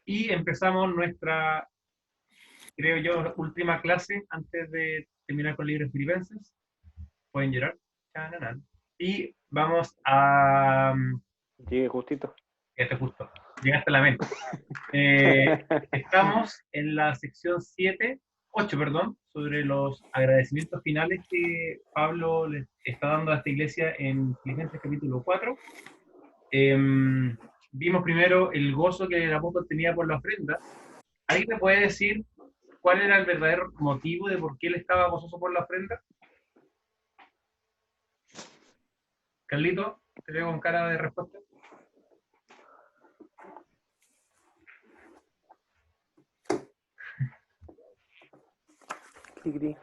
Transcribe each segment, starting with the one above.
Y empezamos nuestra, creo yo, última clase antes de terminar con libros filipenses. Pueden llorar. Chananán. Y vamos a... Llegué justito. Este justo, llegaste a la mente. Estamos en la sección 7, 8, perdón, sobre los agradecimientos finales que Pablo le está dando a esta iglesia en Filipenses capítulo 4. Vimos primero el gozo que el apóstol tenía por la ofrenda. ¿Alguien me puede decir cuál era el verdadero motivo de por qué él estaba gozoso por la ofrenda? Carlito, te veo con cara de respuesta. Cri, cri.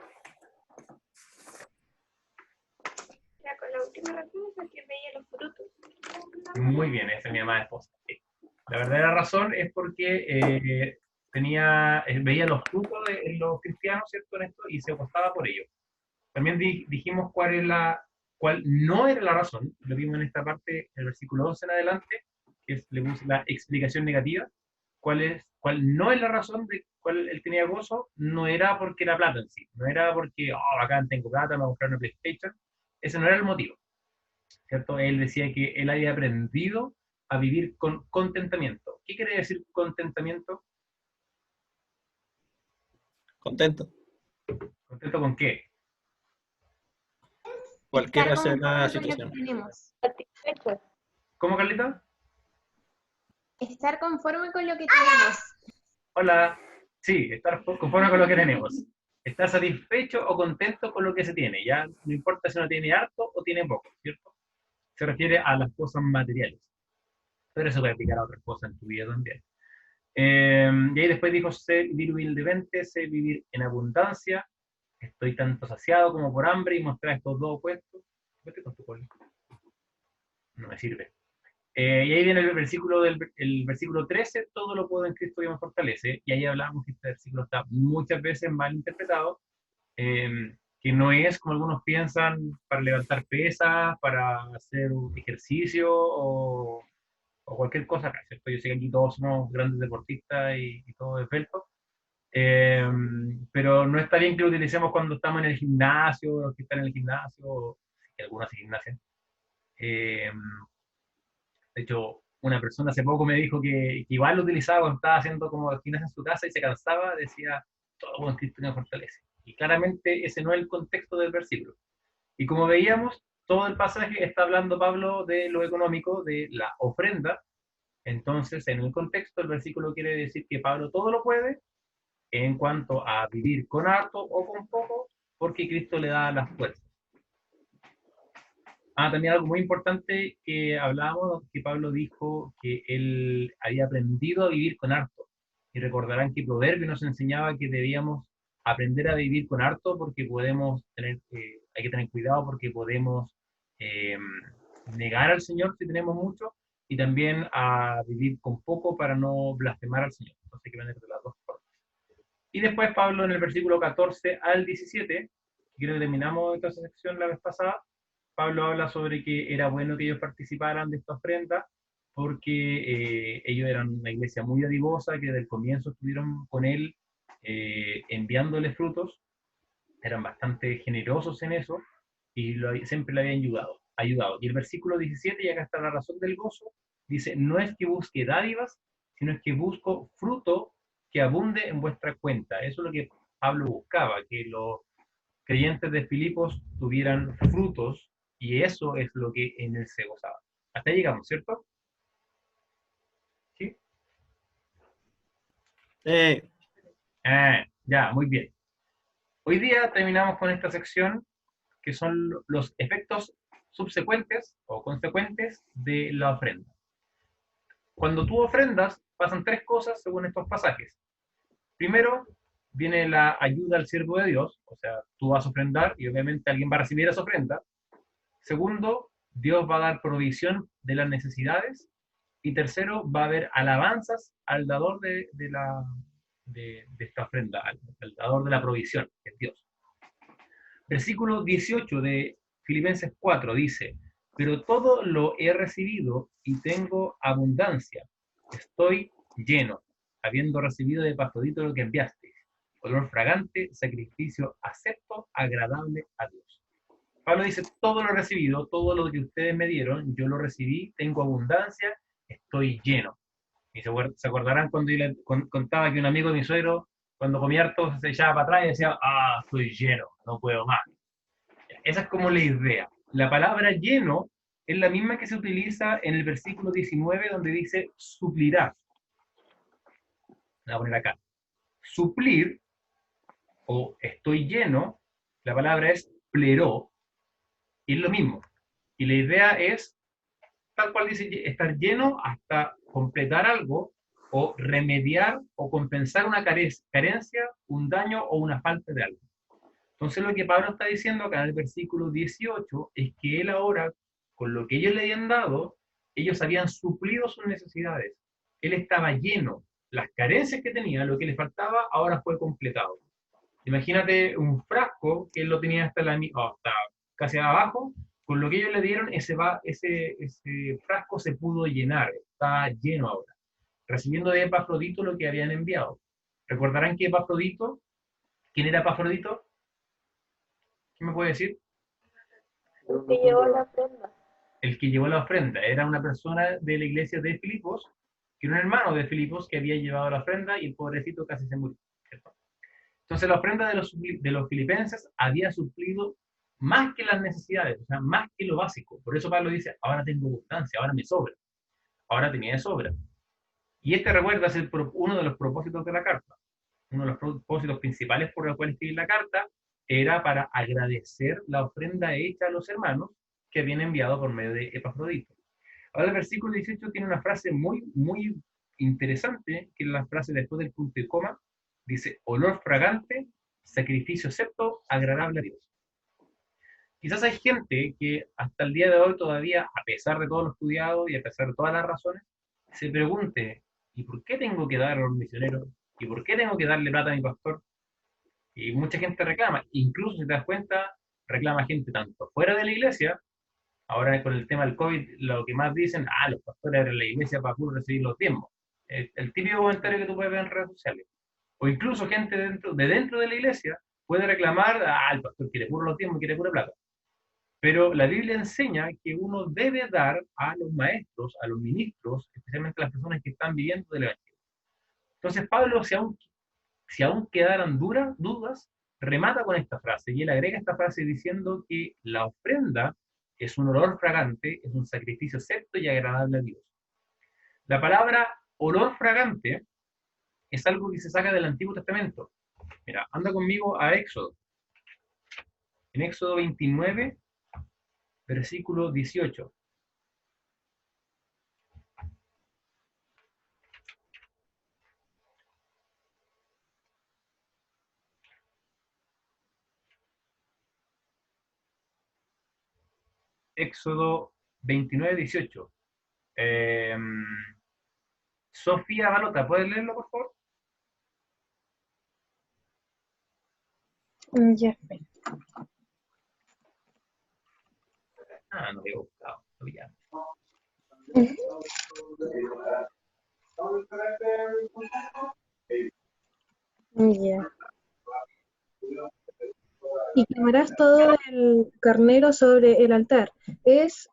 Ya, con la última razón es porque veía los frutos. Muy bien, esa es mi amada esposa. Sí. La verdadera razón es porque veía los frutos de los cristianos, ¿cierto? En esto, y se apostaba por ello. También dijimos cuál no era la razón, lo vimos en esta parte, en el versículo 11 en adelante, que es, le puse la explicación negativa, cuál no es la razón de cuál él tenía gozo, no era porque era plata en sí, no era porque, oh, acá tengo plata, me voy a comprar una PlayStation, ese no era el motivo, ¿cierto? Él decía que él había aprendido a vivir con contentamiento. ¿Qué quiere decir contentamiento? Contento. ¿Contento con qué? Cualquiera Estar sea la conforme con lo que situación. tenemos. Satisfecho. ¿Cómo, Carlita? Estar conforme con lo que tenemos. Hola. Sí, estar conforme con lo que tenemos. Estar satisfecho o contento con lo que se tiene. Ya no importa si uno tiene harto o tiene poco, ¿cierto? Se refiere a las cosas materiales. Pero eso puede aplicar a otras cosas en tu vida también. Y ahí después dijo, sé vivir humildemente, sé vivir en abundancia, estoy tanto saciado como por hambre y mostrar estos dos opuestos. Vete con tu coli. No me sirve. Y ahí viene el versículo 13, todo lo puedo en Cristo que me fortalece, y ahí hablamos que este versículo está muchas veces mal interpretado, que no es como algunos piensan para levantar pesas, para hacer un ejercicio o cualquier cosa acá, ¿cierto? Yo sé que aquí todos somos grandes deportistas y todos esbeltos, pero no está bien que lo utilicemos cuando estamos en el gimnasio, los que están en el gimnasio, que algunos hacen gimnasia. Eh, de hecho, una persona hace poco me dijo que igual lo utilizaba cuando estaba haciendo como gimnasia en su casa y se cansaba, decía, todo buen cristiano fortalece. Y claramente ese no es el contexto del versículo. Y como veíamos, todo el pasaje está hablando Pablo de lo económico, de la ofrenda. Entonces, en el contexto, el versículo quiere decir que Pablo todo lo puede en cuanto a vivir con harto o con poco, porque Cristo le da las fuerzas. También algo muy importante que hablábamos, que Pablo dijo que él había aprendido a vivir con harto. Y recordarán que Proverbio nos enseñaba que debíamos aprender a vivir con harto porque podemos tener, hay que tener cuidado porque podemos eh, negar al Señor si tenemos mucho y también a vivir con poco para no blasfemar al Señor. Entonces hay que venir de las dos formas. Y después Pablo en el versículo 14 al 17, que creo que terminamos esta sección la vez pasada, Pablo habla sobre que era bueno que ellos participaran de esta ofrenda porque ellos eran una iglesia muy adivosa, que desde el comienzo estuvieron con él enviándole frutos, eran bastante generosos en eso y siempre le habían ayudado. Y el versículo 17, y acá está la razón del gozo, dice, no es que busque dádivas, sino es que busco fruto que abunde en vuestra cuenta. Eso es lo que Pablo buscaba, que los creyentes de Filipos tuvieran frutos y eso es lo que en él se gozaba. Hasta ahí llegamos, ¿cierto? ¿Sí? Ya, muy bien. Hoy día terminamos con esta sección que son los efectos subsecuentes o consecuentes de la ofrenda. Cuando tú ofrendas, pasan tres cosas según estos pasajes. Primero, viene la ayuda al siervo de Dios, o sea, tú vas a ofrendar y obviamente alguien va a recibir esa ofrenda. Segundo, Dios va a dar provisión de las necesidades. Y tercero, va a haber alabanzas al dador de esta ofrenda, al dador de la provisión, que es Dios. Versículo 18 de Filipenses 4 dice, pero todo lo he recibido y tengo abundancia, estoy lleno. habiendo recibido de Epafrodito lo que enviaste, olor fragante, sacrificio acepto, agradable a Dios. Pablo dice, todo lo he recibido, todo lo que ustedes me dieron, yo lo recibí, tengo abundancia, estoy lleno. Y se acordarán cuando yo le contaba que un amigo de mi suegro, cuando comía harto, se echaba para atrás y decía, estoy lleno, no puedo más. Esa es como la idea. La palabra lleno es la misma que se utiliza en el versículo 19, donde dice suplirás. La voy a poner acá. Suplir, o estoy lleno, la palabra es pleró, y es lo mismo. Y la idea es, tal cual dice, estar lleno hasta completar algo, o remediar o compensar una carencia, un daño o una falta de algo. Entonces lo que Pablo está diciendo acá en el versículo 18 es que él ahora, con lo que ellos le habían dado, ellos habían suplido sus necesidades. Él estaba lleno. Las carencias que tenía, lo que le faltaba, ahora fue completado. Imagínate un frasco que él lo tenía hasta casi abajo, con lo que ellos le dieron, ese frasco se pudo llenar, está lleno ahora, recibiendo de Epafrodito lo que habían enviado. ¿Recordarán que Epafrodito, quién era Epafrodito? ¿Qué me puede decir? El que llevó la ofrenda. El que llevó la ofrenda. Era una persona de la iglesia de Filipos, que era un hermano de Filipos que había llevado la ofrenda y el pobrecito casi se murió. ¿Cierto? Entonces la ofrenda de los filipenses había suplido más que las necesidades, o sea, más que lo básico. Por eso Pablo dice, ahora tengo abundancia, ahora me sobra. Ahora tenía de sobra. Y este, recuerda, es uno de los propósitos de la carta. Uno de los propósitos principales por los cuales escribí la carta era para agradecer la ofrenda hecha a los hermanos que habían enviado por medio de Epafrodito. Ahora el versículo 18 tiene una frase muy, muy interesante, que es la frase después del punto y coma, dice, olor fragante, sacrificio acepto, agradable a Dios. Quizás hay gente que hasta el día de hoy todavía, a pesar de todo lo estudiado y a pesar de todas las razones, se pregunte, ¿y por qué tengo que dar a los misioneros? ¿Y por qué tengo que darle plata a mi pastor? Y mucha gente reclama, incluso si te das cuenta, reclama gente tanto fuera de la iglesia. Ahora con el tema del COVID, lo que más dicen, los pastores de la iglesia para puro recibir los diezmos. El típico comentario que tú puedes ver en redes sociales. O incluso gente dentro de la iglesia puede reclamar, el pastor quiere puro los diezmos, quiere pura plata. Pero la Biblia enseña que uno debe dar a los maestros, a los ministros, especialmente a las personas que están viviendo del Evangelio. Entonces Pablo, si aún quedaran dudas, remata con esta frase, y él agrega esta frase diciendo que la ofrenda es un olor fragante, es un sacrificio acepto y agradable a Dios. La palabra olor fragante es algo que se saca del Antiguo Testamento. Mira, anda conmigo a Éxodo. En Éxodo 29, versículo 18. Éxodo 29, 18. Sofía Balota, ¿puedes leerlo, por favor? Ya. No había buscado. Ya. Ya. Y quemarás todo el carnero sobre el altar. Es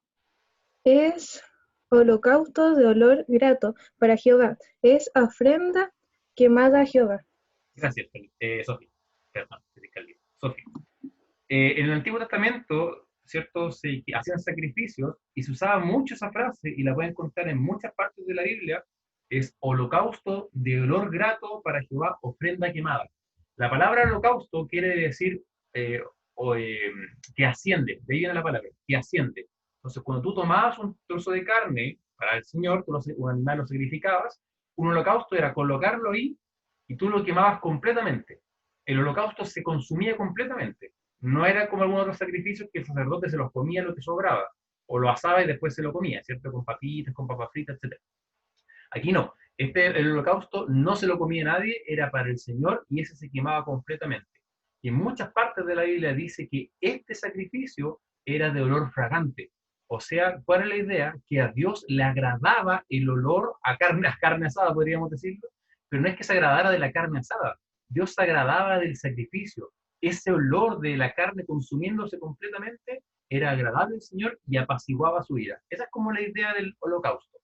holocausto de olor grato para Jehová. Es ofrenda quemada a Jehová. Gracias, Sofía. Perdón, Sofía. En el Antiguo Testamento, ¿cierto? Se hacían sacrificios y se usaba mucho esa frase y la pueden encontrar en muchas partes de la Biblia. Es holocausto de olor grato para Jehová, ofrenda quemada. La palabra holocausto quiere decir que asciende, de ahí viene la palabra, que asciende. Entonces, cuando tú tomabas un trozo de carne para el Señor, un animal lo sacrificabas, un holocausto era colocarlo ahí y tú lo quemabas completamente. El holocausto se consumía completamente. No era como algunos otros sacrificios que el sacerdote se los comía lo que sobraba, o lo asaba y después se lo comía, ¿cierto? Con papitas, con papas fritas, etc. Aquí no. El holocausto no se lo comía nadie, era para el Señor y ese se quemaba completamente. Y en muchas partes de la Biblia dice que este sacrificio era de olor fragante. O sea, ¿cuál es la idea? Que a Dios le agradaba el olor a carne asada, podríamos decirlo, pero no es que se agradara de la carne asada. Dios se agradaba del sacrificio. Ese olor de la carne consumiéndose completamente era agradable al Señor y apaciguaba su ira. Esa es como la idea del holocausto.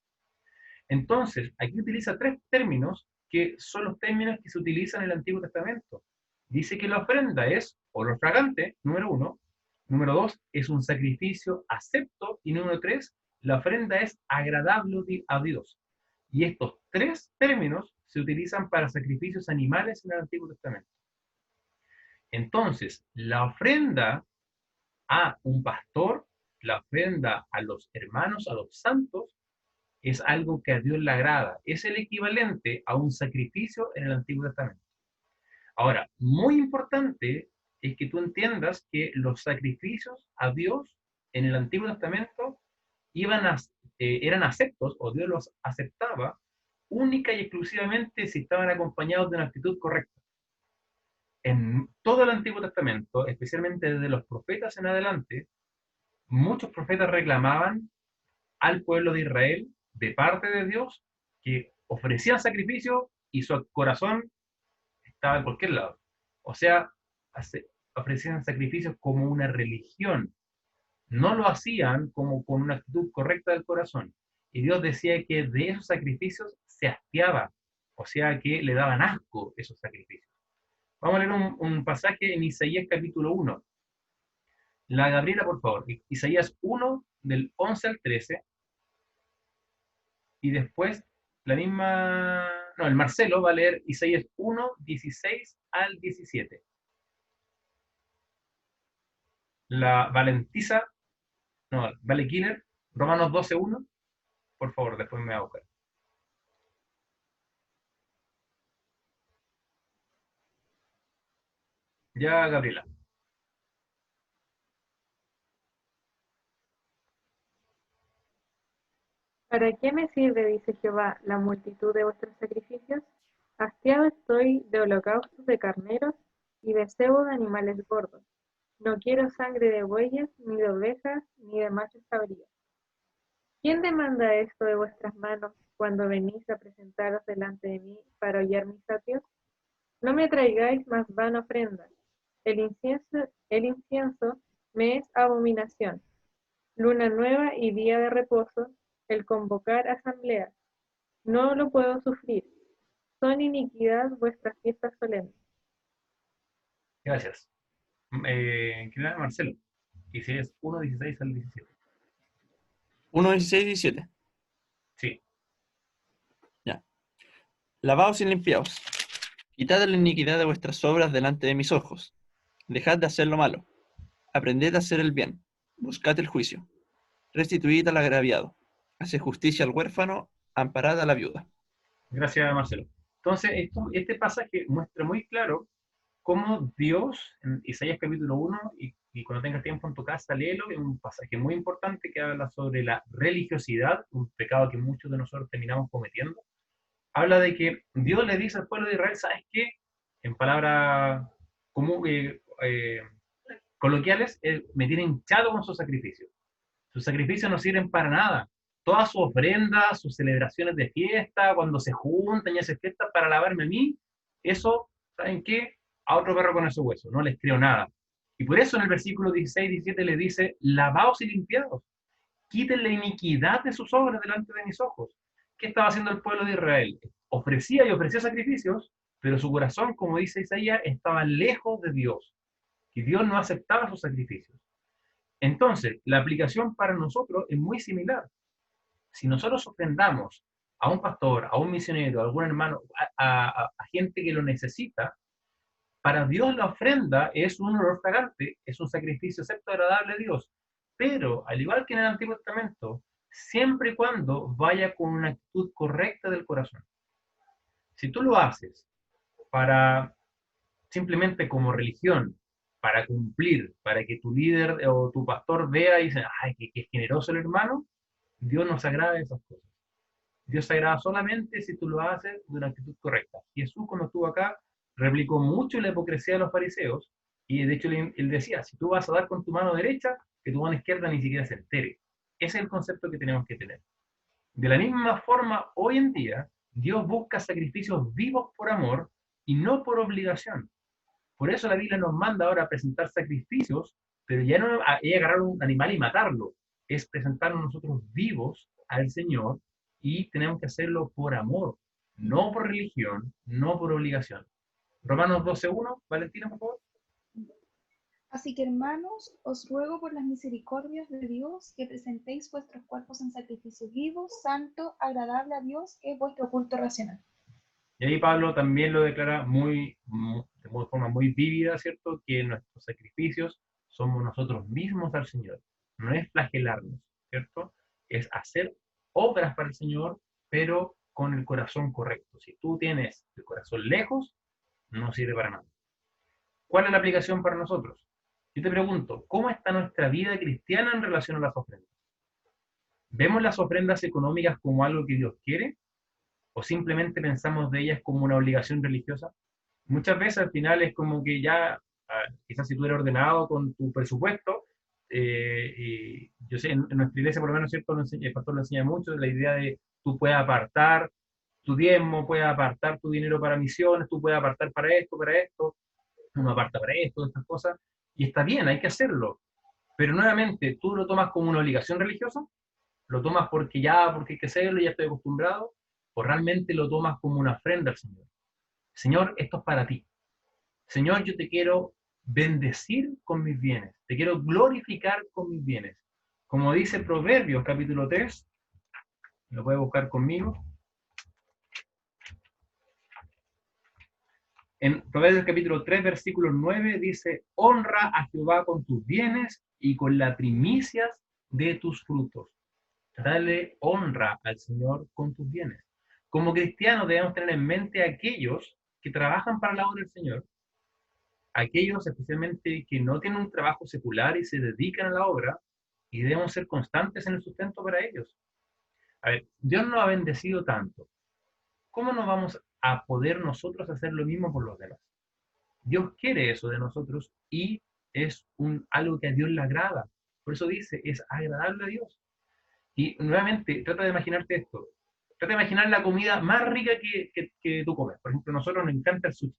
Entonces, aquí utiliza tres términos que son los términos que se utilizan en el Antiguo Testamento. Dice que la ofrenda es olor fragante, número 1. Número 2, es un sacrificio acepto. Y número 3, la ofrenda es agradable a Dios. Y estos tres términos se utilizan para sacrificios animales en el Antiguo Testamento. Entonces, la ofrenda a un pastor, la ofrenda a los hermanos, a los santos, es algo que a Dios le agrada. Es el equivalente a un sacrificio en el Antiguo Testamento. Ahora, muy importante es que tú entiendas que los sacrificios a Dios en el Antiguo Testamento eran aceptos, o Dios los aceptaba, única y exclusivamente si estaban acompañados de una actitud correcta. En todo el Antiguo Testamento, especialmente desde los profetas en adelante, muchos profetas reclamaban al pueblo de Israel, de parte de Dios, que ofrecían sacrificio y su corazón estaba en cualquier lado. O sea, ofrecían sacrificios como una religión. No lo hacían como con una actitud correcta del corazón. Y Dios decía que de esos sacrificios se hastiaba. O sea, que le daban asco esos sacrificios. Vamos a leer un pasaje en Isaías capítulo 1. La Gabriela, por favor. Isaías 1, del 11 al 13. Y después la misma... No, el Marcelo va a leer Isaías 1, 16 al 17. La Valentiza, no, Vale Killer, Romanos 12, 1. Por favor, después me va a buscar. Ya, Gabriela. ¿Para qué me sirve, dice Jehová, la multitud de vuestros sacrificios? Hastiado estoy de holocaustos de carneros y de cebo de animales gordos. No quiero sangre de bueyes, ni de ovejas, ni de machos cabríos. ¿Quién demanda esto de vuestras manos cuando venís a presentaros delante de mí para hollar mis satios? No me traigáis más vana ofrenda. El incienso me es abominación. Luna nueva y día de reposo, el convocar asambleas. No lo puedo sufrir. Son iniquidad vuestras fiestas solemnes. Gracias. Marcelo. Isaías 1, 16 al 17. 1, 16, 17. Sí. Ya. Lavaos y limpiaos. Quitad la iniquidad de vuestras obras delante de mis ojos. Dejad de hacer lo malo. Aprended a hacer el bien. Buscad el juicio. Restituid al agraviado. Haced justicia al huérfano. Amparad a la viuda. Gracias, Marcelo. Entonces, este pasaje muestra muy claro cómo Dios, en Isaías capítulo 1, y cuando tengas tiempo en tu casa, léelo, es un pasaje muy importante que habla sobre la religiosidad, un pecado que muchos de nosotros terminamos cometiendo. Habla de que Dios le dice al pueblo de Israel, ¿sabes qué? En palabras coloquiales, me tienen hinchado con sus sacrificios. Sus sacrificios no sirven para nada. Todas sus ofrendas, sus celebraciones de fiesta, cuando se juntan y hacen fiestas para alabarme a mí, eso, ¿saben qué? A otro perro con ese hueso, no les creo nada. Y por eso en el versículo 16 y 17 le dice, lavaos y limpiados, quiten la iniquidad de sus obras delante de mis ojos. ¿Qué estaba haciendo el pueblo de Israel? Ofrecía y ofrecía sacrificios, pero su corazón, como dice Isaías, estaba lejos de Dios. Y Dios no aceptaba sus sacrificios. Entonces, la aplicación para nosotros es muy similar. Si nosotros ofrendamos a un pastor, a un misionero, a algún hermano, a gente que lo necesita, para Dios la ofrenda es un olor fragante, es un sacrificio acepto agradable a Dios. Pero, al igual que en el Antiguo Testamento, siempre y cuando vaya con una actitud correcta del corazón. Si tú lo haces para simplemente como religión, para cumplir, para que tu líder o tu pastor vea y dice, ay, qué generoso el hermano, Dios no se agrada de esas cosas. Dios se agrada solamente si tú lo haces de una actitud correcta. Jesús, cuando estuvo acá, replicó mucho la hipocresía de los fariseos, y de hecho él decía, si tú vas a dar con tu mano derecha, que tu mano izquierda ni siquiera se entere. Ese es el concepto que tenemos que tener. De la misma forma, hoy en día, Dios busca sacrificios vivos por amor y no por obligación. Por eso la Biblia nos manda ahora a presentar sacrificios, pero ya no a agarrar un animal y matarlo, es presentarnos nosotros vivos al Señor y tenemos que hacerlo por amor, no por religión, no por obligación. Romanos 12:1, Valentina, por favor. Así que, hermanos, os ruego por las misericordias de Dios que presentéis vuestros cuerpos en sacrificio vivo, santo, agradable a Dios, que es vuestro culto racional. Y ahí Pablo también lo declara de forma muy vívida, ¿cierto? Que nuestros sacrificios somos nosotros mismos al Señor. No es flagelarnos, ¿cierto? Es hacer obras para el Señor, pero con el corazón correcto. Si tú tienes el corazón lejos, no sirve para nada. ¿Cuál es la aplicación para nosotros? Yo te pregunto, ¿cómo está nuestra vida cristiana en relación a las ofrendas? ¿Vemos las ofrendas económicas como algo que Dios quiere? ¿O simplemente pensamos de ellas como una obligación religiosa? Muchas veces al final es como que ya, quizás si tú eres ordenado con tu presupuesto, y yo sé, en nuestra iglesia por lo menos, ¿cierto? El pastor lo enseña mucho, la idea de tú puedes apartar tu diezmo, puedes apartar tu dinero para misiones, tú puedes apartar para esto, uno aparta para esto, estas cosas, y está bien, hay que hacerlo. Pero nuevamente, ¿tú lo tomas como una obligación religiosa? ¿Lo tomas porque hay que hacerlo, ya estoy acostumbrado? ¿O realmente lo tomas como una ofrenda al Señor? Señor, esto es para ti. Señor, yo te quiero bendecir con mis bienes, te quiero glorificar con mis bienes. Como dice Proverbios capítulo 3, lo puedes buscar conmigo. En Proverbios capítulo 3, versículo 9, dice, honra a Jehová con tus bienes y con las primicias de tus frutos. Dale honra al Señor con tus bienes. Como cristianos debemos tener en mente a aquellos que trabajan para la obra del Señor, aquellos especialmente que no tienen un trabajo secular y se dedican a la obra, y debemos ser constantes en el sustento para ellos. A ver, Dios nos ha bendecido tanto. ¿Cómo no vamos a poder nosotros hacer lo mismo por los demás? Dios quiere eso de nosotros y es algo que a Dios le agrada. Por eso dice, es agradable a Dios. Y nuevamente, trata de imaginarte esto. Trata de imaginar la comida más rica que tú comes. Por ejemplo, a nosotros nos encanta el sushi.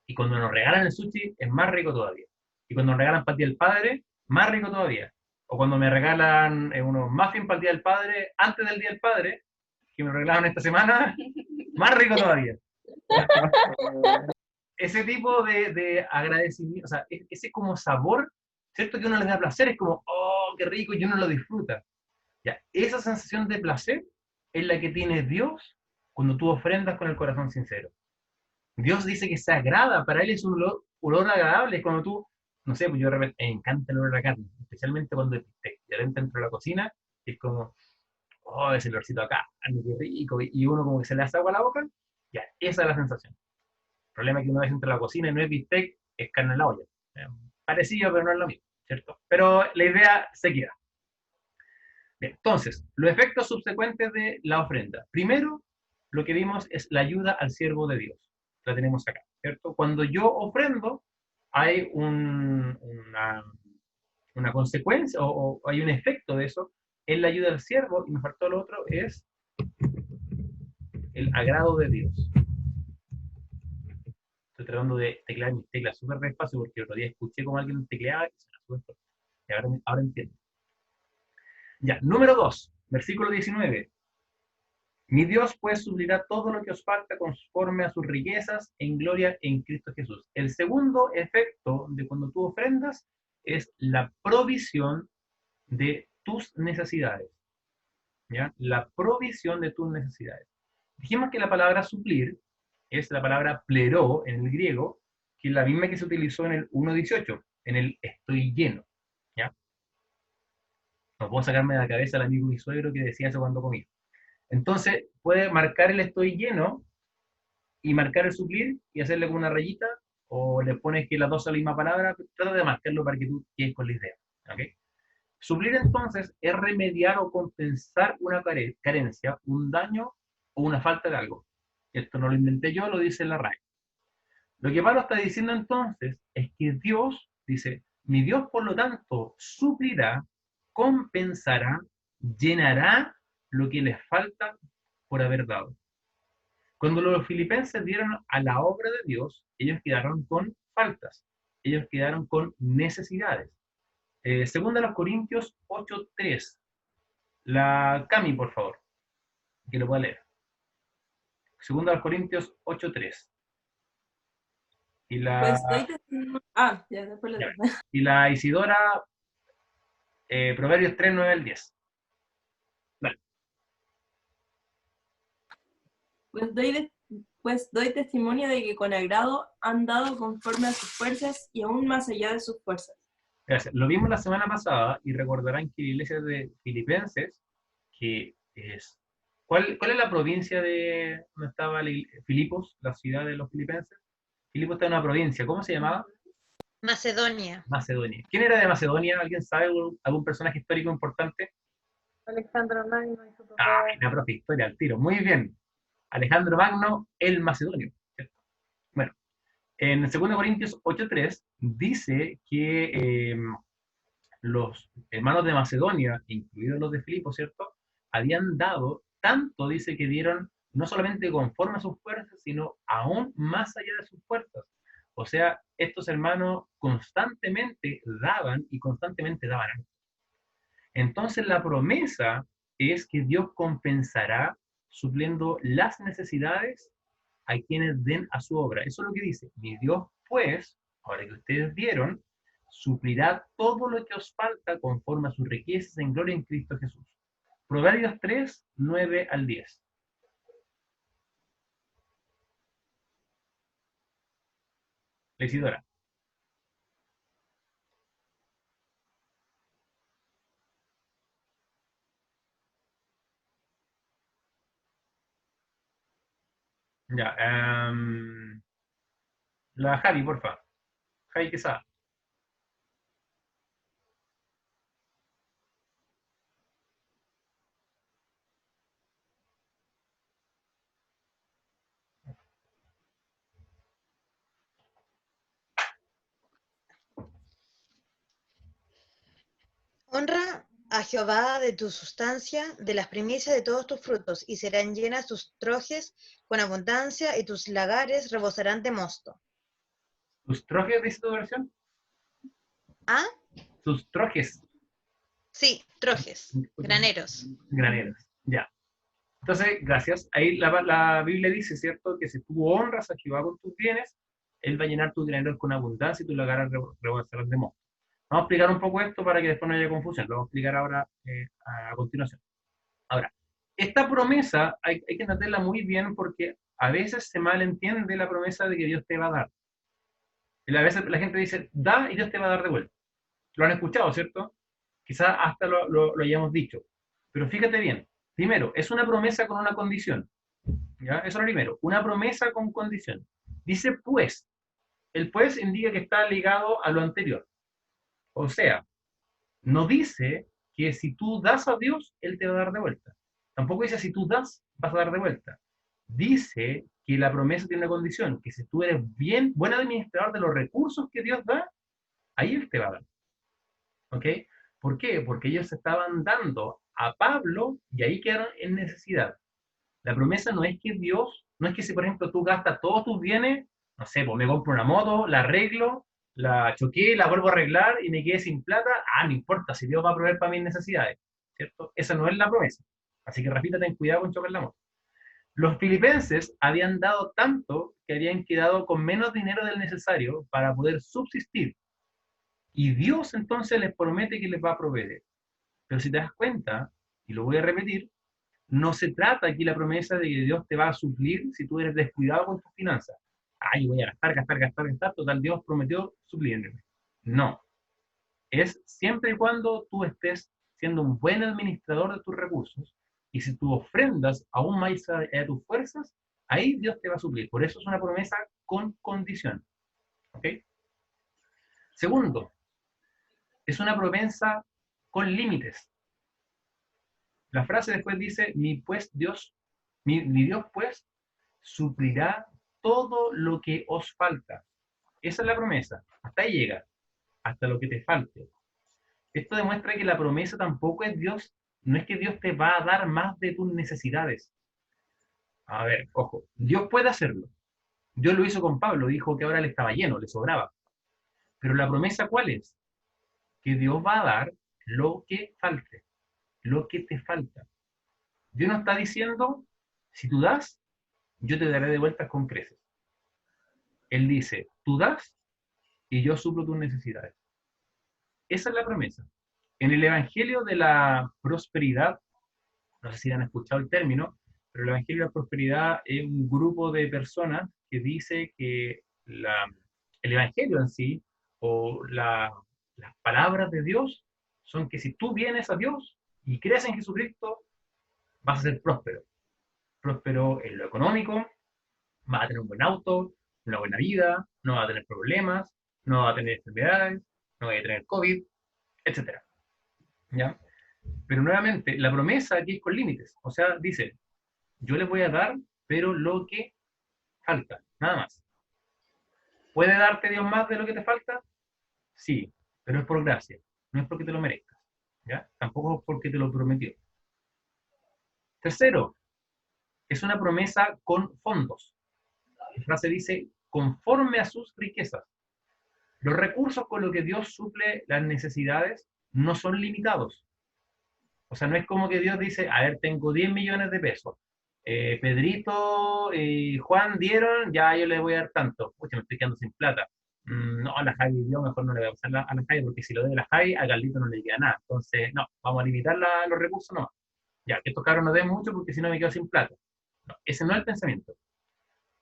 Y cuando nos regalan el sushi, es más rico todavía. Y cuando nos regalan para el Día del Padre, más rico todavía. O cuando me regalan unos muffins para el Día del Padre, antes del Día del Padre, que me regalaron esta semana, más rico todavía. Ese tipo de agradecimiento, o sea, ese como sabor, ¿cierto? Que uno les da placer, es como, oh, qué rico, y uno lo disfruta. Ya, esa sensación de placer es la que tiene Dios cuando tú ofrendas con el corazón sincero. Dios dice que se agrada, para Él es un olor agradable, es cuando tú, no sé, pues yo de repente, me encanta el olor a la carne, especialmente cuando te dentro de la cocina, es como, oh, ese olorcito acá, qué rico, y uno como que se le hace agua a la boca, ya, esa es la sensación. El problema es que una vez entra a la cocina y no es bistec, es carne en la olla. Parecido, pero no es lo mismo, ¿cierto? Pero la idea se queda. Bien, entonces, los efectos subsecuentes de la ofrenda. Primero, lo que vimos es la ayuda al siervo de Dios. La tenemos acá, ¿cierto? Cuando yo ofrendo, hay una consecuencia o hay un efecto de eso en la ayuda al siervo, y me faltó lo otro, es el agrado de Dios. Estoy tratando de teclear mis teclas súper despacio porque el otro día escuché como alguien tecleaba y suena súper fuerte. Y ahora entiendo. Ya, número 2, versículo 19. Mi Dios pues suplirá todo lo que os falta conforme a sus riquezas en gloria en Cristo Jesús. El segundo efecto de cuando tú ofrendas es la provisión de tus necesidades. ¿Ya? La provisión de tus necesidades. Dijimos que la palabra suplir es la palabra pleró en el griego, que es la misma que se utilizó en el 1.18, en el estoy lleno. ¿Ya? No puedo sacarme de la cabeza al amigo mi suegro que decía eso cuando comía. Entonces, puede marcar el estoy lleno y marcar el suplir y hacerle con una rayita, o le pones que las dos son la misma palabra, trata de marcarlo para que tú quedes con la idea. ¿Okay? Suplir entonces es remediar o compensar una carencia, un daño o una falta de algo. Esto no lo inventé yo, lo dice la RAE. Lo que Pablo está diciendo entonces es que Dios, dice, mi Dios por lo tanto suplirá, compensará, llenará lo que les falta por haber dado. Cuando los filipenses dieron a la obra de Dios, ellos quedaron con faltas, ellos quedaron con necesidades. Segunda a los Corintios 8:3. La Cami, por favor, que lo pueda leer. Segunda a los Corintios 8:3. Y la, Pues doy testimonio. Ah, ya, después lo ya. digo. Y la Isidora, Proverbios 3:9 al 10. Vale. Pues doy testimonio de que con agrado han dado conforme a sus fuerzas y aún más allá de sus fuerzas. Gracias. Lo vimos la semana pasada y recordarán que la iglesia de Filipenses, que es... ¿Cuál es la provincia de donde estaba Filipos, la ciudad de los filipenses? Filipos está en una provincia, ¿cómo se llamaba? Macedonia. Macedonia. ¿Quién era de Macedonia? ¿Alguien sabe algún personaje histórico importante? Alejandro Magno y su Ah, papá. la profe, historia al tiro. Muy bien. Alejandro Magno, el macedonio. ¿Cierto? Bueno, en 2 Corintios 8:3 dice que los hermanos de Macedonia, incluidos los de Filipo, ¿cierto? Habían dado, tanto dice que dieron, no solamente conforme a sus fuerzas, sino aún más allá de sus fuerzas. O sea, estos hermanos constantemente daban y constantemente daban. Entonces la promesa es que Dios compensará supliendo las necesidades a quienes den a su obra. Eso es lo que dice. Mi Dios, pues, ahora que ustedes dieron, suplirá todo lo que os falta conforme a sus riquezas en gloria en Cristo Jesús. Proverbios 3:9 al 10. Isidora. Ya. La Javi, porfa. Javi Quesada. Honra a Jehová de tu sustancia, de las primicias de todos tus frutos, y serán llenas tus trojes con abundancia, y tus lagares rebosarán de mosto. ¿Tus trojes dice tu versión? ¿Ah? Tus trojes. Sí, trojes, graneros. Graneros. Ya. Entonces, gracias. Ahí la Biblia dice, ¿cierto? Que si tú honras a Jehová con tus bienes, Él va a llenar tus graneros con abundancia y tus lagares rebosarán de mosto. Vamos a explicar un poco esto para que después no haya confusión. Lo vamos a explicar ahora a continuación. Ahora, esta promesa hay que entenderla muy bien porque a veces se malentiende la promesa de que Dios te va a dar. Y a veces la gente dice, da y Dios te va a dar de vuelta. Lo han escuchado, ¿cierto? Quizás hasta lo hayamos dicho. Pero fíjate bien. Primero, es una promesa con una condición. ¿Ya? Eso es lo primero. Una promesa con condición. Dice pues. El pues indica que está ligado a lo anterior. O sea, no dice que si tú das a Dios, Él te va a dar de vuelta. Tampoco dice si tú das, vas a dar de vuelta. Dice que la promesa tiene una condición, que si tú eres buen administrador de los recursos que Dios da, ahí Él te va a dar. ¿Ok? ¿Por qué? Porque ellos estaban dando a Pablo y ahí quedaron en necesidad. La promesa no es que Dios, no es que si por ejemplo tú gastas todos tus bienes, no sé, pues me compro una moto, la arreglo, la choqué, la vuelvo a arreglar y me quedé sin plata, no importa, si Dios va a proveer para mis necesidades, ¿cierto? Esa no es la promesa. Así que Rafita, ten cuidado con chocar la moto. Los filipenses habían dado tanto que habían quedado con menos dinero del necesario para poder subsistir. Y Dios entonces les promete que les va a proveer. Pero si te das cuenta, y lo voy a repetir, no se trata aquí la promesa de que Dios te va a suplir si tú eres descuidado con tus finanzas. Ay, voy a gastar, total, Dios prometió suplirme. No. Es siempre y cuando tú estés siendo un buen administrador de tus recursos y si tú ofrendas aún más a tus fuerzas, ahí Dios te va a suplir. Por eso es una promesa con condición. ¿Ok? Segundo, es una promesa con límites. La frase después dice, mi Dios pues suplirá todo lo que os falta. Esa es la promesa. Hasta ahí llega, hasta lo que te falte. Esto demuestra que la promesa tampoco es Dios, no es que Dios te va a dar más de tus necesidades. A ver, ojo, Dios puede hacerlo. Dios lo hizo con Pablo, dijo que ahora le estaba lleno, le sobraba. Pero la promesa, ¿cuál es? Que Dios va a dar lo que falte, lo que te falta. Dios no está diciendo, si tú das, yo te daré de vueltas con creces. Él dice, tú das y yo suplo tus necesidades. Esa es la promesa. En el Evangelio de la Prosperidad, no sé si han escuchado el término, pero el Evangelio de la Prosperidad es un grupo de personas que dice que el Evangelio en sí, o las palabras de Dios, son que si tú vienes a Dios y crees en Jesucristo, vas a ser próspero. Próspero en lo económico, vas a tener un buen auto, una buena vida, no vas a tener problemas, no vas a tener enfermedades, no vas a tener COVID, etc. ¿Ya? Pero nuevamente, la promesa aquí es con límites. O sea, dice, yo les voy a dar, pero lo que falta, nada más. ¿Puede darte Dios más de lo que te falta? Sí, pero es por gracia, no es porque te lo merezcas. ¿Ya? Tampoco es porque te lo prometió. Tercero, es una promesa con fondos. La frase dice, conforme a sus riquezas. Los recursos con los que Dios suple las necesidades no son limitados. O sea, no es como que Dios dice, a ver, tengo 10 millones de pesos. Pedrito y Juan dieron, ya yo le voy a dar tanto. Pucha, me estoy quedando sin plata. No, a la Javi dio, mejor no le voy a pasar a la Javi, porque si lo doy a la Javi, a Carlito no le queda nada. Entonces, no, vamos a limitar los recursos, no. Ya, que estos cabros no den mucho porque si no me quedo sin plata. No, ese no es el pensamiento.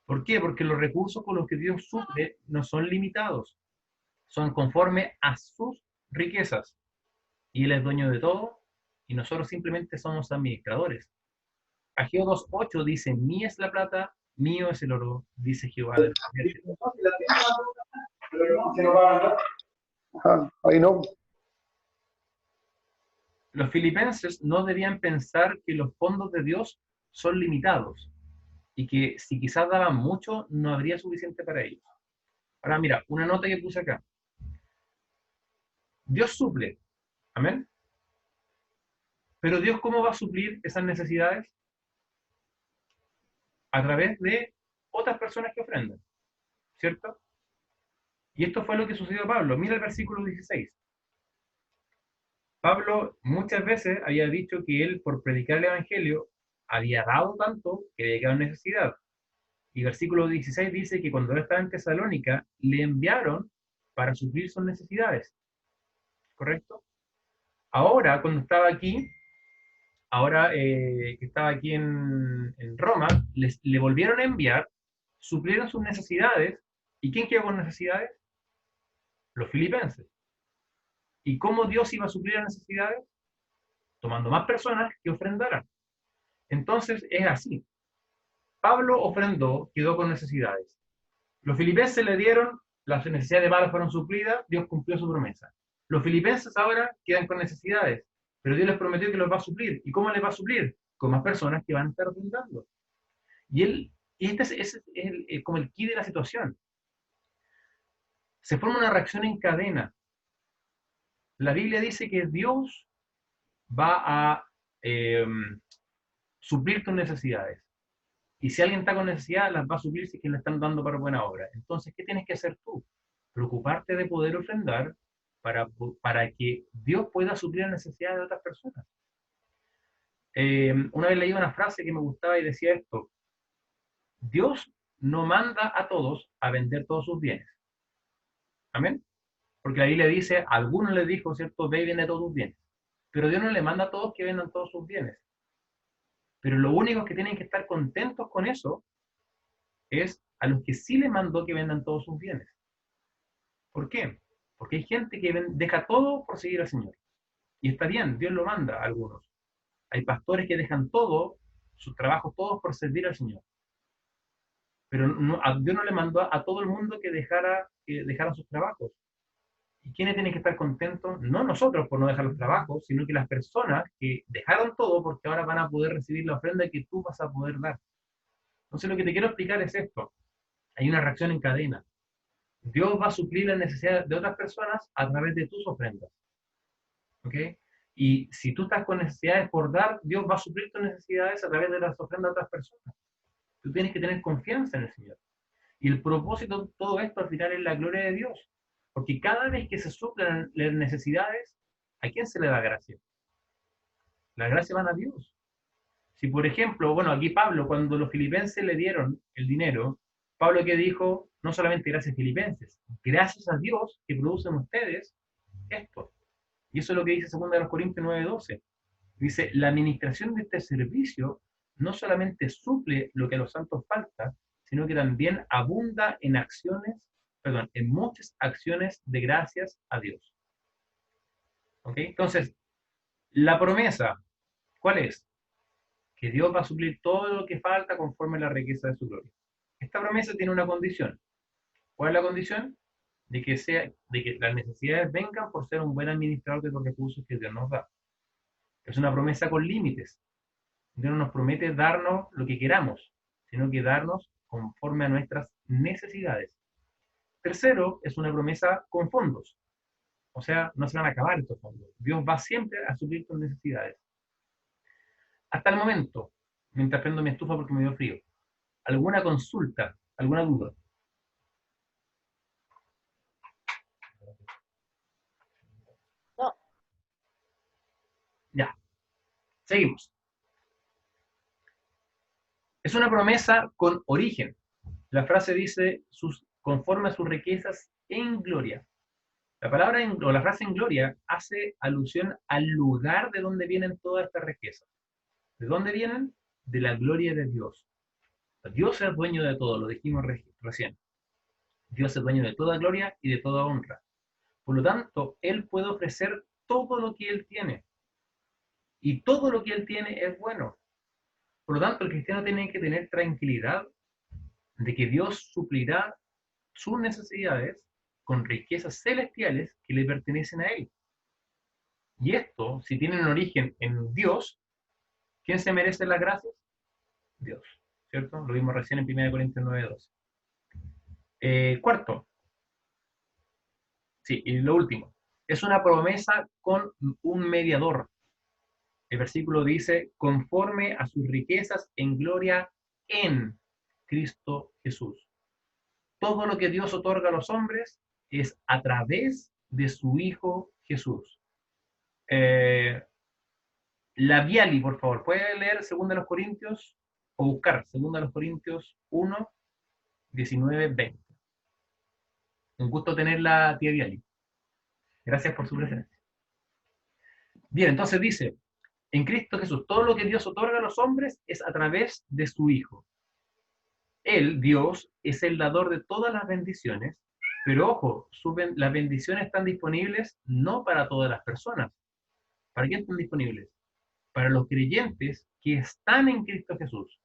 ¿Por qué? Porque los recursos con los que Dios suple no son limitados. Son conforme a sus riquezas. Y Él es dueño de todo, y nosotros simplemente somos administradores. Ageo 2.8 dice, mía es la plata, mío es el oro, dice Jehová de los ejércitos. Ahí no. Los filipenses no debían pensar que los fondos de Dios son limitados y que si quizás daban mucho, no habría suficiente para ellos. Ahora mira, una nota que puse acá. Dios suple, amén. Pero Dios, ¿cómo va a suplir esas necesidades? A través de otras personas que ofrendan, ¿cierto? Y esto fue lo que sucedió a Pablo. Mira el versículo 16. Pablo muchas veces había dicho que él, por predicar el Evangelio, había dado tanto que había quedado en necesidad. Y versículo 16 dice que cuando él estaba en Tesalónica, le enviaron para suplir sus necesidades. ¿Correcto? Ahora, cuando estaba aquí, que estaba aquí en Roma, le volvieron a enviar, suplieron sus necesidades. ¿Y quién quedó con necesidades? Los filipenses. ¿Y cómo Dios iba a suplir las necesidades? Tomando más personas que ofrendaran. Entonces es así. Pablo ofrendó, quedó con necesidades. Los filipenses le dieron, las necesidades de Pablo fueron suplidas, Dios cumplió su promesa. Los filipenses ahora quedan con necesidades, pero Dios les prometió que los va a suplir. ¿Y cómo les va a suplir? Con más personas que van a estar ofrendando. Y este es como el key de la situación. Se forma una reacción en cadena. La Biblia dice que Dios va a suplir tus necesidades. Y si alguien está con necesidad, las va a suplir si es que le están dando para buena obra. Entonces, ¿qué tienes que hacer tú? Preocuparte de poder ofrendar para que Dios pueda suplir las necesidades de otras personas. Una vez leí una frase que me gustaba y decía esto: Dios no manda a todos a vender todos sus bienes. ¿Amén? Porque ahí le dice, a algunos les dijo, ¿cierto? Ve y vende todos tus bienes. Pero Dios no le manda a todos que vendan todos sus bienes. Pero lo único que tienen que estar contentos con eso es a los que sí le mandó que vendan todos sus bienes. ¿Por qué? Porque hay gente que deja todo por seguir al Señor. Y está bien, Dios lo manda a algunos. Hay pastores que dejan todo, sus trabajos todos por servir al Señor. Pero Dios no le mandó a todo el mundo que dejara sus trabajos. ¿Y quiénes tienen que estar contentos? No nosotros por no dejar los trabajos, sino que las personas que dejaron todo porque ahora van a poder recibir la ofrenda que tú vas a poder dar. Entonces lo que te quiero explicar es esto. Hay una reacción en cadena. Dios va a suplir las necesidades de otras personas a través de tus ofrendas. ¿Ok? Y si tú estás con necesidades por dar, Dios va a suplir tus necesidades a través de las ofrendas de otras personas. Tú tienes que tener confianza en el Señor. Y el propósito de todo esto al final es la gloria de Dios. Porque cada vez que se suplan las necesidades, ¿a quién se le da gracia? La gracia van a Dios. Si por ejemplo, bueno, aquí Pablo, cuando los filipenses le dieron el dinero, Pablo que dijo, no solamente gracias filipenses, gracias a Dios que producen ustedes esto. Y eso es lo que dice 2 Corintios 9:12. Dice, la administración de este servicio no solamente suple lo que a los santos falta, sino que también abunda en en muchas acciones de gracias a Dios. ¿Ok? Entonces, la promesa, ¿cuál es? Que Dios va a suplir todo lo que falta conforme a la riqueza de su gloria. Esta promesa tiene una condición. ¿Cuál es la condición? De que las necesidades vengan por ser un buen administrador de los recursos que Dios nos da. Es una promesa con límites. Dios no nos promete darnos lo que queramos, sino que darnos conforme a nuestras necesidades. Tercero, es una promesa con fondos. O sea, no se van a acabar estos fondos. Dios va siempre a suplir tus necesidades. Hasta el momento, mientras prendo mi estufa porque me dio frío, ¿alguna consulta? ¿Alguna duda? No. Ya. Seguimos. Es una promesa con origen. La frase dice, conforme a sus riquezas en gloria. La palabra o la frase en gloria hace alusión al lugar de donde vienen todas estas riquezas. ¿De dónde vienen? De la gloria de Dios. Dios es dueño de todo, lo dijimos recién. Dios es dueño de toda gloria y de toda honra. Por lo tanto, Él puede ofrecer todo lo que Él tiene. Y todo lo que Él tiene es bueno. Por lo tanto, el cristiano tiene que tener tranquilidad de que Dios suplirá sus necesidades con riquezas celestiales que le pertenecen a Él. Y esto, si tiene un origen en Dios, ¿quién se merece las gracias? Dios, ¿cierto? Lo vimos recién en 1 Corintios 9:12. Cuarto, sí, y lo último, es una promesa con un mediador. El versículo dice, conforme a sus riquezas en gloria en Cristo Jesús. Todo lo que Dios otorga a los hombres es a través de su Hijo Jesús. La Viali, por favor, ¿puede leer 2 Corintios o buscar 2 Corintios 1, 19, 20? Un gusto tenerla, tía Viali. Gracias por su presencia. Bien, entonces dice, en Cristo Jesús, todo lo que Dios otorga a los hombres es a través de su Hijo. Él, Dios, es el dador de todas las bendiciones, pero ojo, las bendiciones están disponibles no para todas las personas. ¿Para quién están disponibles? Para los creyentes que están en Cristo Jesús.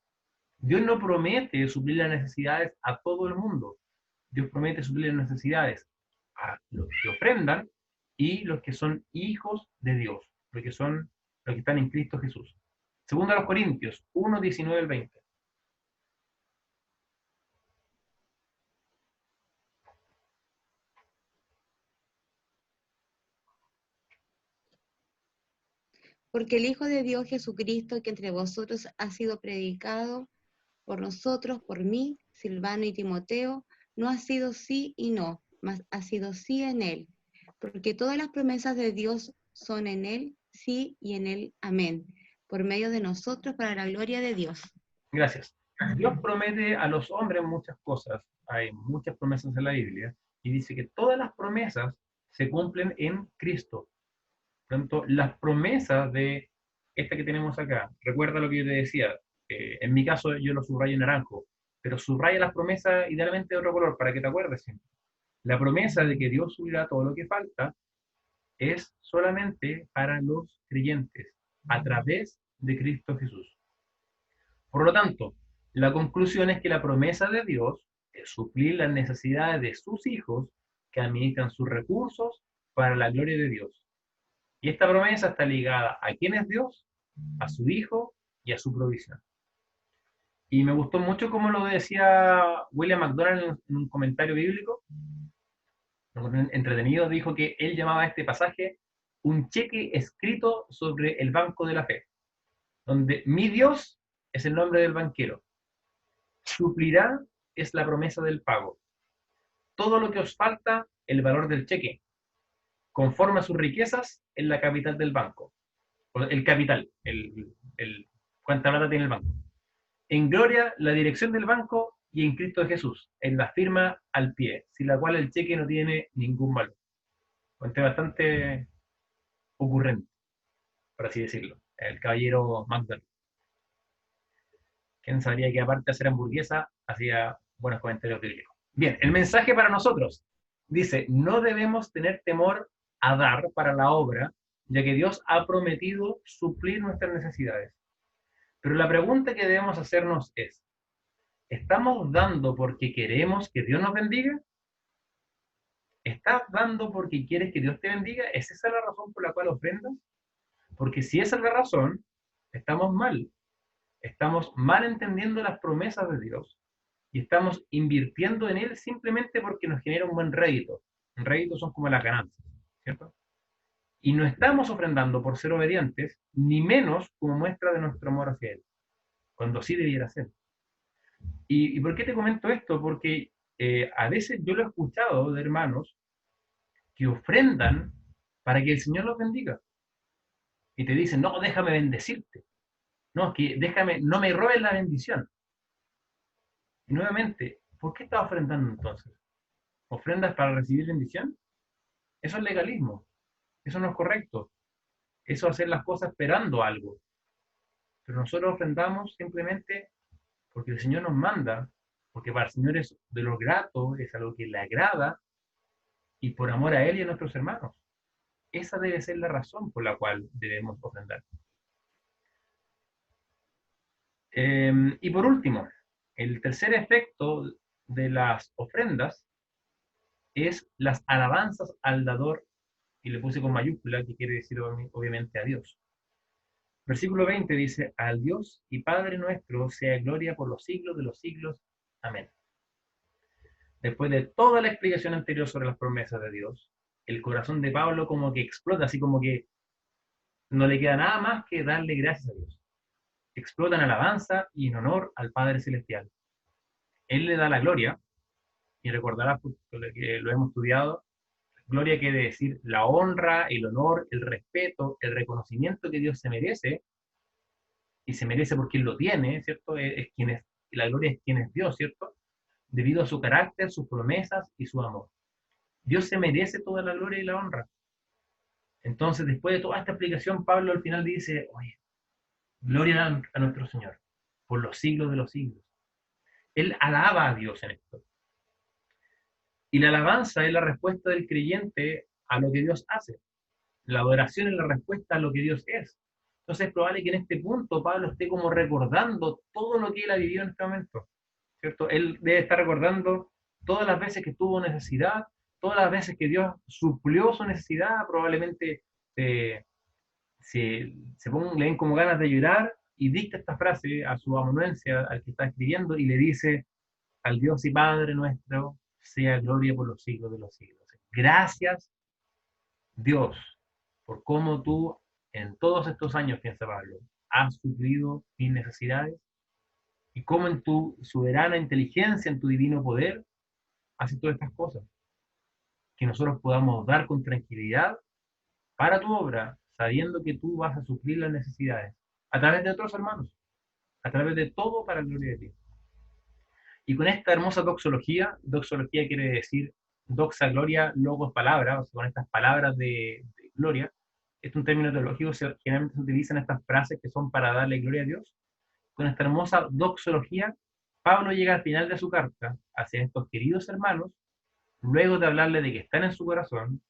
Dios no promete suplir las necesidades a todo el mundo. Dios promete suplir las necesidades a los que ofrendan y los que son hijos de Dios, los que están en Cristo Jesús. 2 Corintios 1, 19 al 20. Porque el Hijo de Dios Jesucristo, que entre vosotros ha sido predicado por nosotros, por mí, Silvano y Timoteo, no ha sido sí y no, mas ha sido sí en él. Porque todas las promesas de Dios son en él, sí y en él, amén. Por medio de nosotros, para la gloria de Dios. Gracias. Dios promete a los hombres muchas cosas. Hay muchas promesas en la Biblia. Y dice que todas las promesas se cumplen en Cristo. Por lo tanto, las promesas de esta que tenemos acá, recuerda lo que yo te decía, en mi caso yo lo subrayo en naranjo, pero subraya las promesas idealmente de otro color para que te acuerdes siempre. La promesa de que Dios suplirá todo lo que falta es solamente para los creyentes, a través de Cristo Jesús. Por lo tanto, la conclusión es que la promesa de Dios es suplir las necesidades de sus hijos que administran sus recursos para la gloria de Dios. Y esta promesa está ligada a quién es Dios, a su Hijo y a su provisión. Y me gustó mucho como lo decía William MacDonald en un comentario bíblico. Entretenido, dijo que él llamaba a este pasaje un cheque escrito sobre el banco de la fe, donde mi Dios es el nombre del banquero suplirá es la promesa del pago. Todo lo que os falta, el valor del cheque, conforme a sus riquezas en la capital del banco. O el capital, cuánta plata tiene el banco. En gloria, la dirección del banco y en Cristo Jesús, en la firma al pie, sin la cual el cheque no tiene ningún valor. Un tema bastante ocurrente, por así decirlo. El caballero McDonald. ¿Quién sabría que aparte de hacer hamburguesa, hacía buenos comentarios bíblicos? Bien, el mensaje para nosotros dice, no debemos tener temor a dar para la obra, ya que Dios ha prometido suplir nuestras necesidades. Pero la pregunta que debemos hacernos es, ¿estamos dando porque queremos que Dios nos bendiga? ¿Estás dando porque quieres que Dios te bendiga? ¿Es esa la razón por la cual ofrendas? Porque si esa es la razón, estamos mal. Estamos mal entendiendo las promesas de Dios y estamos invirtiendo en Él simplemente porque nos genera un buen rédito. Un rédito son como las ganancias, ¿cierto? Y no estamos ofrendando por ser obedientes, ni menos como muestra de nuestro amor hacia Él, cuando sí debiera ser. ¿Y por qué te comento esto? Porque a veces yo lo he escuchado de hermanos que ofrendan para que el Señor los bendiga. Y te dicen, no, déjame bendecirte. No, que déjame, no me robes la bendición. Y nuevamente, ¿por qué estás ofrendando entonces? ¿Ofrendas para recibir bendición? Eso es legalismo. Eso no es correcto. Eso es hacer las cosas esperando algo. Pero nosotros ofrendamos simplemente porque el Señor nos manda, porque para el Señor es de lo grato, es algo que le agrada, y por amor a Él y a nuestros hermanos. Esa debe ser la razón por la cual debemos ofrendar. Y por último, el tercer efecto de las ofrendas es las alabanzas al dador, y le puse con mayúscula, que quiere decir obviamente a Dios. Versículo 20 dice, al Dios y Padre nuestro sea gloria por los siglos de los siglos. Amén. Después de toda la explicación anterior sobre las promesas de Dios, el corazón de Pablo como que explota, así como que no le queda nada más que darle gracias a Dios. Explota en alabanza y en honor al Padre Celestial. Él le da la gloria, y recordarás que lo hemos estudiado, gloria quiere decir la honra, el honor, el respeto, el reconocimiento que Dios se merece, y se merece porque Él lo tiene, ¿cierto? La gloria es quien es Dios, ¿cierto? Debido a su carácter, sus promesas y su amor. Dios se merece toda la gloria y la honra. Entonces, después de toda esta explicación, Pablo al final dice, oye, gloria a nuestro Señor, por los siglos de los siglos. Él alaba a Dios en esto. Y la alabanza es la respuesta del creyente a lo que Dios hace. La adoración es la respuesta a lo que Dios es. Entonces es probable que en este punto Pablo esté como recordando todo lo que él ha vivido en este momento, ¿cierto? Él debe estar recordando todas las veces que tuvo necesidad, todas las veces que Dios suplió su necesidad, probablemente le den como ganas de llorar y dicta esta frase a su amanuense, al que está escribiendo, y le dice, al Dios y Padre nuestro, sea gloria por los siglos de los siglos. Gracias, Dios, por cómo tú, en todos estos años, piensa Pablo, has suplido mis necesidades y cómo en tu soberana inteligencia, en tu divino poder, haces todas estas cosas. Que nosotros podamos dar con tranquilidad para tu obra, sabiendo que tú vas a suplir las necesidades, a través de otros hermanos, a través de todo para la gloria de Dios. Y con esta hermosa doxología quiere decir doxa, gloria, logos, palabra, o sea, con estas palabras de gloria, es un término teológico, generalmente se utilizan estas frases que son para darle gloria a Dios. Con esta hermosa doxología, Pablo llega al final de su carta hacia estos queridos hermanos, luego de hablarle de que están en su corazón,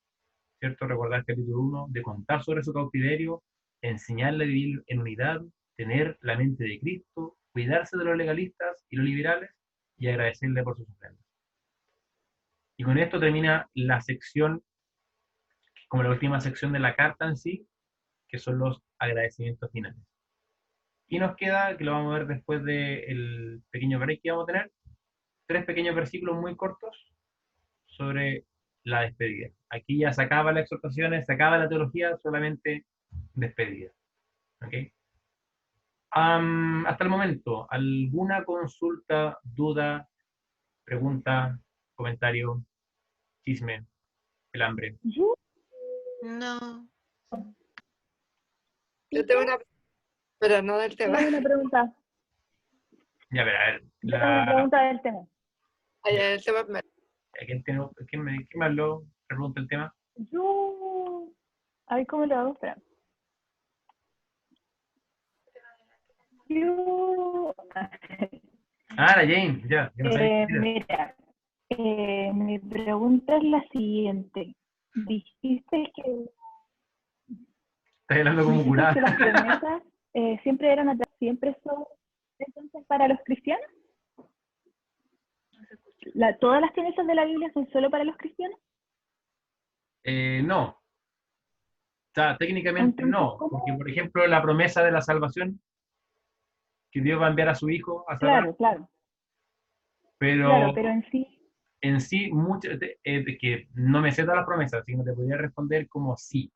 ¿cierto? Recordar el capítulo 1, de contar sobre su cautiverio, enseñarle a vivir en unidad, tener la mente de Cristo, cuidarse de los legalistas y los liberales, y agradecerle por sus ofrendas. Y con esto termina la sección, como la última sección de la carta en sí, que son los agradecimientos finales. Y nos queda, que lo vamos a ver después del pequeño break que vamos a tener, 3 pequeños versículos muy cortos sobre la despedida. Aquí ya se acaba la exhortación, se acaba la teología, solamente despedida. ¿Ok? Hasta el momento, ¿alguna consulta, duda, pregunta, comentario, chisme, el hambre? No. Yo tengo una, pero no del tema. Tengo una pregunta. Ya, a ver, Yo tengo una pregunta del tema. Allá el tema primero. ¿quién me habló? Pregunta el tema. Yo... Ay, ¿cómo le hago? Espera. Yo... Ah, la Jane, ya. Yo no sabía quién era. Mira, mi pregunta es la siguiente. Dijiste que Estás hablando como las curada. promesas siempre siempre son entonces para los cristianos. ¿Todas las promesas de la Biblia son solo para los cristianos? No. O sea, técnicamente Entonces, no. ¿cómo? Porque, por ejemplo, la promesa de la salvación, que Dios va a enviar a su Hijo a salvar, Claro, pero pero en sí, que no me sé todas las promesas, así que no te podría responder como sí.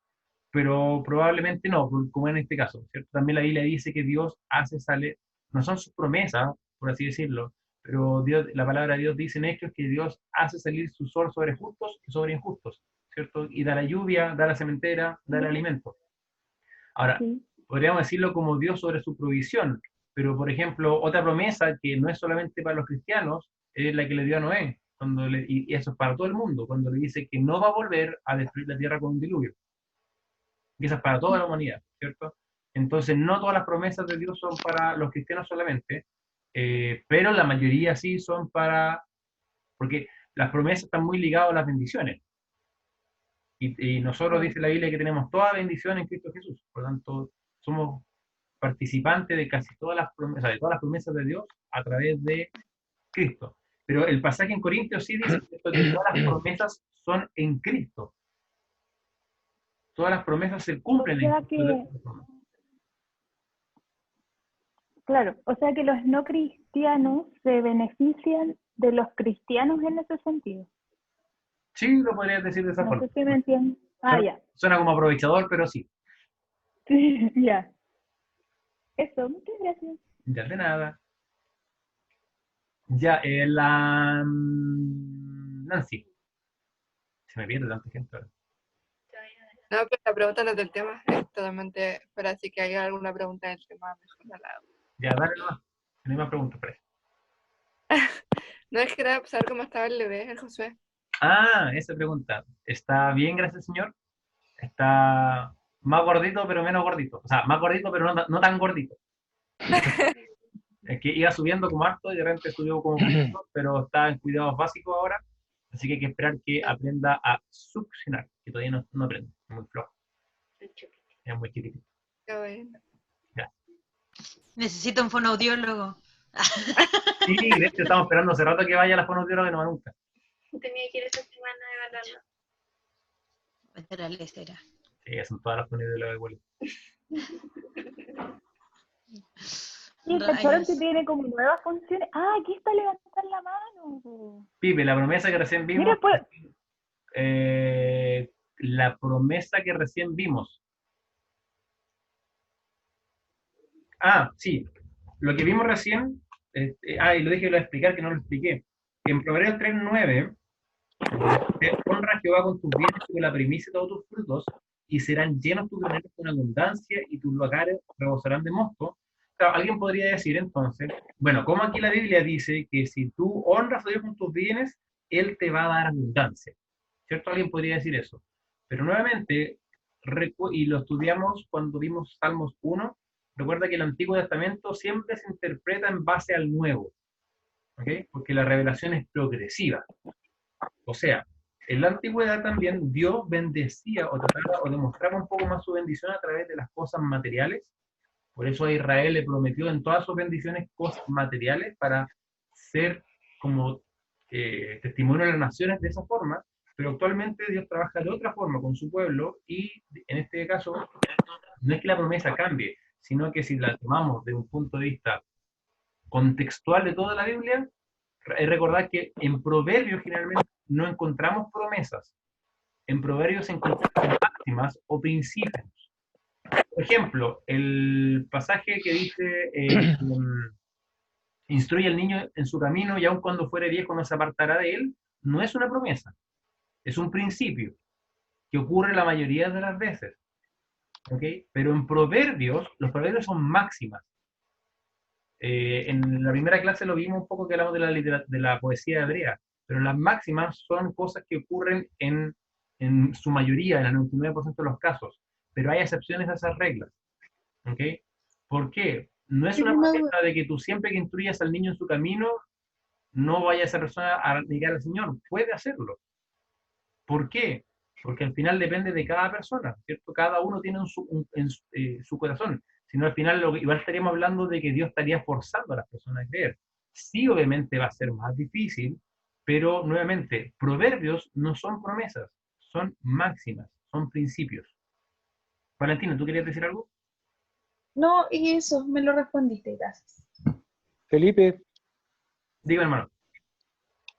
Pero probablemente no, como en este caso, ¿cierto? También la Biblia dice que Dios hace salir, no son sus promesas, por así decirlo, pero Dios, la palabra de Dios dice en Hechos que Dios hace salir su sol sobre justos y sobre injustos, ¿cierto? Y da la lluvia, da la sementera, da el alimento. Ahora, sí. podríamos decirlo como Dios sobre su provisión, pero por ejemplo, otra promesa que no es solamente para los cristianos, es la que le dio a Noé, y eso es para todo el mundo, cuando le dice que no va a volver a destruir la tierra con un diluvio. Y eso es para toda la humanidad, ¿cierto? Entonces, no todas las promesas de Dios son para los cristianos solamente, pero la mayoría sí son porque las promesas están muy ligadas a las bendiciones. Y nosotros dice la Biblia que tenemos toda bendición en Cristo Jesús. Por lo tanto, somos participantes de casi todas las promesas, de todas las promesas de Dios a través de Cristo. Pero el pasaje en Corintios sí dice que todas las promesas son en Cristo. Todas las promesas se cumplen en Cristo. Claro, o sea que los no cristianos se benefician de los cristianos en ese sentido. Sí, lo podrías decir de esa No forma. sé si me entienden. Ya. Suena como aprovechador, pero sí. Sí, ya. Eso, muchas gracias. Ya de nada. Ya, Nancy. Se me pierde tanta gente ahora. No, pero la pregunta no es del tema, es totalmente, pero así que hay alguna pregunta del tema, mejor no la hago. Ya, dale nomás. No hay más preguntas, pero. No es que era saber cómo estaba el bebé, el Josué. Ah, esa pregunta. ¿Está bien, gracias, señor? Está más gordito, pero menos gordito. O sea, más gordito, pero no tan gordito. Es que iba subiendo como harto y de repente subió como poquito, pero está en cuidados básicos ahora. Así que hay que esperar que aprenda a succionar, que todavía no aprende. Es muy flojo. Es muy chiquitito. Qué bueno. Ya. Necesito un fonoaudiólogo. Sí, de hecho estamos esperando hace rato que vaya la fonoaudióloga, que no va nunca. Tenía que ir esta semana de ganarlo. Era la lecera. Sí, son todas las fonoaudiólogas iguales. Sí, ¿cacharon que tiene como nuevas funciones? Ah, aquí está levantar la mano. Pipe, la promesa que recién vimos. Mira, pues. La promesa que recién vimos. Ah, sí. Lo que vimos recién. Y lo dije, lo voy a explicar, que no lo expliqué. En Proverbios 3:9, honra a Jehová con tus bienes y con la primicia de todos tus frutos, y serán llenos tus graneros con abundancia, y tus lagares rebosarán de mosto. Claro, alguien podría decir entonces, bueno, como aquí la Biblia dice que si tú honras a Dios con tus bienes, Él te va a dar abundancia. ¿Cierto? Alguien podría decir eso. Pero nuevamente, y lo estudiamos cuando vimos Salmos 1, recuerda que el Antiguo Testamento siempre se interpreta en base al Nuevo, ¿ok? Porque la revelación es progresiva. O sea, en la antigüedad también Dios bendecía o trataba o demostraba un poco más su bendición a través de las cosas materiales. Por eso a Israel le prometió en todas sus bendiciones cosas materiales para ser como testimonio de las naciones de esa forma, pero actualmente Dios trabaja de otra forma con su pueblo y en este caso no es que la promesa cambie, sino que si la tomamos de un punto de vista contextual de toda la Biblia, recordar que en Proverbios generalmente no encontramos promesas, en Proverbios encontramos máximas o principios. Por ejemplo, el pasaje que dice, instruye al niño en su camino y aun cuando fuere viejo no se apartará de él, no es una promesa, es un principio que ocurre la mayoría de las veces. ¿Ok? Pero en proverbios, los proverbios son máximas. En la primera clase lo vimos un poco que hablamos de la poesía hebrea, pero las máximas son cosas que ocurren en su mayoría, en el 99% de los casos, pero hay excepciones a esas reglas. ¿Ok? ¿Por qué? No es Tengo una una duda. promesa de que tú siempre que instruyas al niño en su camino, no vaya esa persona a negar al Señor. Puede hacerlo. ¿Por qué? Porque al final depende de cada persona, ¿cierto? Cada uno tiene su corazón. Si no, al final igual estaríamos hablando de que Dios estaría forzando a las personas a creer. Sí, obviamente va a ser más difícil, pero nuevamente, proverbios no son promesas, son máximas, son principios. Valentina, ¿tú querías decir algo? No, y eso, me lo respondiste, gracias. Felipe, Diga, hermano.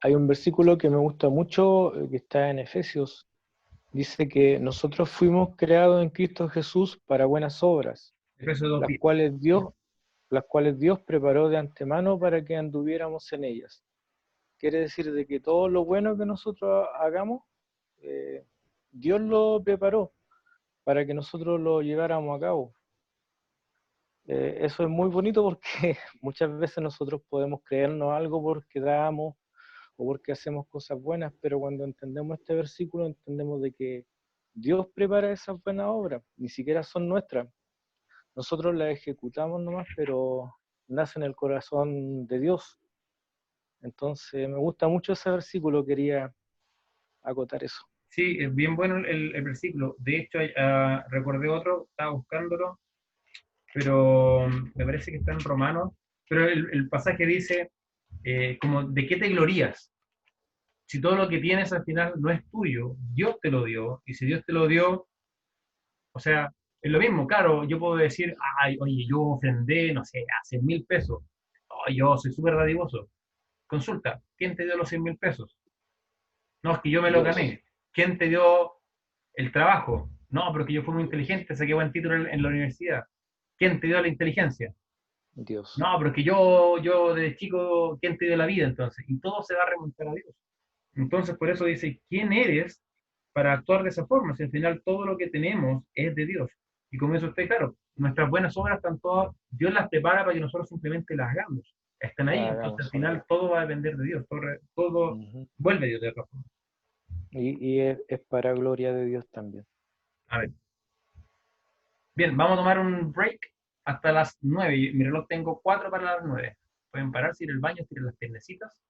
hay un versículo que me gusta mucho, que está en Efesios. Dice que nosotros fuimos creados en Cristo Jesús para buenas obras, Efesios 2, las cuales Dios preparó de antemano para que anduviéramos en ellas. Quiere decir de que todo lo bueno que nosotros hagamos, Dios lo preparó para que nosotros lo lleváramos a cabo. Eso es muy bonito porque muchas veces nosotros podemos creernos algo porque damos o porque hacemos cosas buenas, pero cuando entendemos este versículo entendemos de que Dios prepara esas buenas obras, ni siquiera son nuestras. Nosotros las ejecutamos nomás, pero nace en el corazón de Dios. Entonces me gusta mucho ese versículo, quería acotar eso. Sí, es bien bueno el versículo. De hecho, recordé otro, estaba buscándolo, pero me parece que está en Romanos. Pero el pasaje dice, como, ¿de qué te glorías? Si todo lo que tienes al final no es tuyo, Dios te lo dio, y si Dios te lo dio, o sea, es lo mismo, claro, yo puedo decir, ay, oye, yo ofrendé, no sé, a 100.000 pesos, oh, yo soy súper dadivoso. Consulta, ¿quién te dio los 100.000 pesos? No, es que yo me lo Dios, gané. ¿Quién te dio el trabajo? No, pero que yo fui muy inteligente, saqué buen título en la universidad. ¿Quién te dio la inteligencia? Dios. No, pero es que yo desde chico, ¿quién te dio la vida entonces? Y todo se va a remontar a Dios. Entonces, por eso dice, ¿quién eres para actuar de esa forma? Si al final todo lo que tenemos es de Dios. Y como eso está claro, nuestras buenas obras están todas, Dios las prepara para que nosotros simplemente las hagamos. Están ahí, La entonces al hagamos. final todo va a depender de Dios, todo Ujú. vuelve a Dios de otra forma. Y es para gloria de Dios también. A ver. Bien, vamos a tomar un break hasta las 9. Mi reloj tengo 4 para las 9. Pueden pararse, ir al baño, tirar las piernecitas.